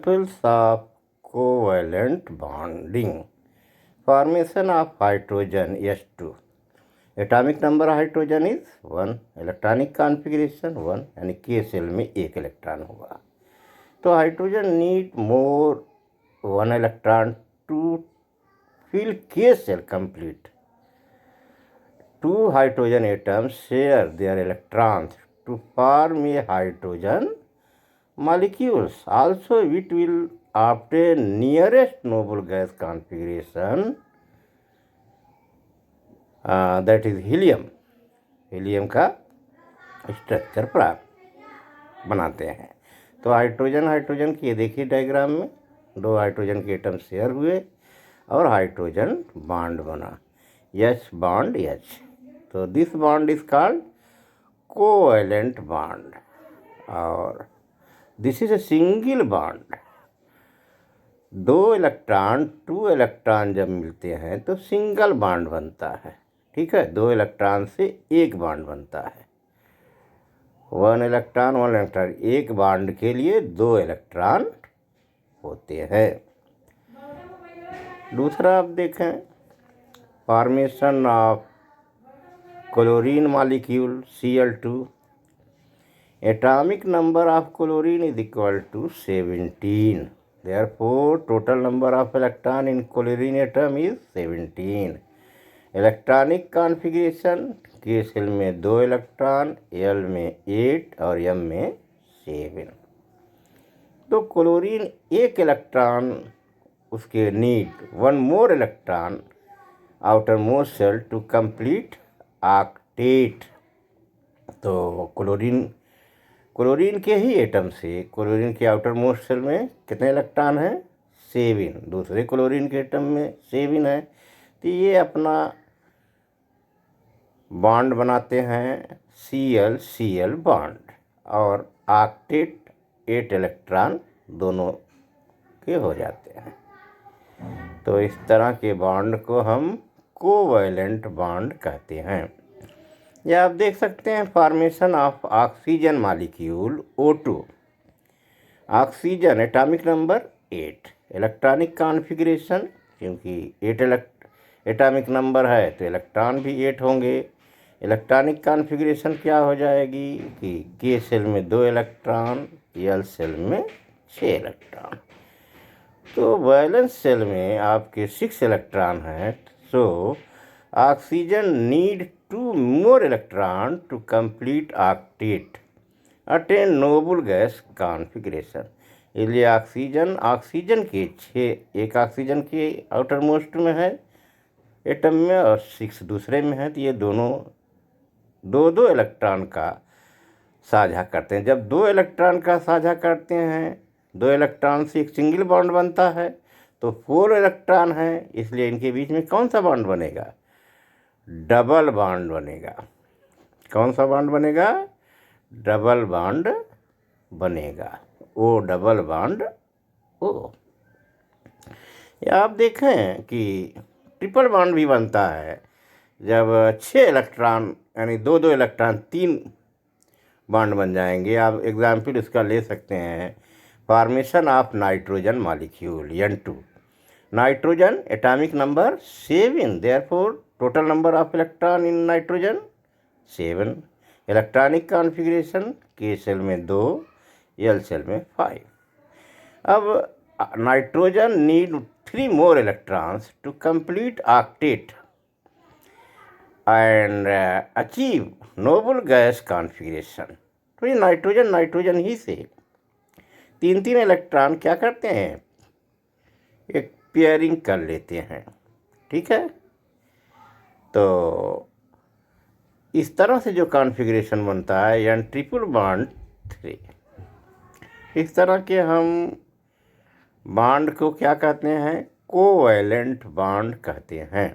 Examples of covalent bonding. Formation of hydrogen S2. Atomic number hydrogen is 1, electronic configuration 1, यानी K shell में एक electron होगा। तो hydrogen need more 1 electron to fill K cell complete. Two hydrogen atoms share their electrons to form a hydrogen molecules. Also, it will obtain nearest noble gas configuration, that is helium. Helium का structure प्राप्त बनाते हैं। तो hydrogen की ये देखिए diagram में दो हाइड्रोजन के एटम शेयर हुए और हाइड्रोजन बॉन्ड बना, H बॉन्ड H। तो this bond is called covalent bond और this is a single bond. दो इलेक्ट्रॉन जब मिलते हैं तो सिंगल बॉन्ड बनता है, ठीक है। दो इलेक्ट्रॉन से एक बॉन्ड बनता है, 1 इलेक्ट्रॉन, एक बॉन्ड के लिए 2 इलेक्ट्रॉन होते हैं। दूसरा आप देखें, formation of chlorine molecule Cl2। Atomic number of chlorine is equal to 17। Therefore total number of electron in chlorine atom is 17। Electronic configuration K shell में 2 इलेक्ट्रॉन, L में 8 और M में 7। तो क्लोरीन एक इलेक्ट्रॉन उसके need 1 more electron outermost shell to complete octet. तो chlorine के ही एटम से क्लोरीन के आउटर मोस्ट शेल में कितने इलेक्ट्रॉन हैं? 7। दूसरे क्लोरीन के एटम में 7 है। तो ये अपना बॉन्ड बनाते हैं Cl बॉन्ड और ऑक्टेट 8 इलेक्ट्रॉन दोनों के हो जाते हैं। तो इस तरह के बॉन्ड को हम कोवैलेंट बॉन्ड कहते हैं। या आप देख सकते हैं formation of oxygen molecule O2। Oxygen atomic number 8, electronic configuration, क्योंकि 8 एटॉमिक नंबर है तो इलेक्ट्रॉन भी 8 होंगे। इलेक्ट्रॉनिक कॉन्फ़िगरेशन क्या हो जाएगी कि के सेल में 2 इलेक्ट्रॉन, L सेल में 6 इलेक्ट्रॉन। तो वैलेंस सेल में आपके 6 इलेक्ट्रॉन हैं। So oxygen need 2 more electron to complete octet, attain noble gas configuration. इसलिए ऑक्सीजन के 6, एक ऑक्सीजन के आउटर मोस्ट में है एटम में और 6 दूसरे में है। तो ये दोनों 2 इलेक्ट्रॉन का साझा करते हैं। जब 2 इलेक्ट्रॉन का साझा करते हैं, 2 इलेक्ट्रॉन से एक सिंगल बॉन्ड बनता है, तो 4 इलेक्ट्रॉन है, इसलिए इनके बीच में कौन सा बॉन्ड बनेगा? डबल बॉन्ड बनेगा। कौन सा बॉन्ड बनेगा? डबल बॉन्ड बनेगा, O डबल बॉन्ड O। या आप देखें कि ट्रिपल बॉन्ड भी बनता है जब 6 इलेक्ट्रॉन यानी 2 इलेक्ट्रॉन 3 बॉन्ड बन जाएंगे। आप एग्जाम्पल इसका ले सकते हैं, formation of nitrogen molecule N2। Nitrogen atomic number 7, therefore total number of electron in nitrogen 7। Electronic configuration K shell में 2, L सेल में 5। अब nitrogen need 3 more electrons to complete octet and achieve noble gas configuration. तो ये nitrogen ही से 3 electron क्या करते हैं? एक पेयरिंग कर लेते हैं, ठीक है। तो इस तरह से जो कॉन्फ़िगरेशन बनता है यानी ट्रिपल बॉन्ड 3, इस तरह के हम बॉन्ड को क्या कहते हैं? कोवैलेंट बॉन्ड कहते हैं।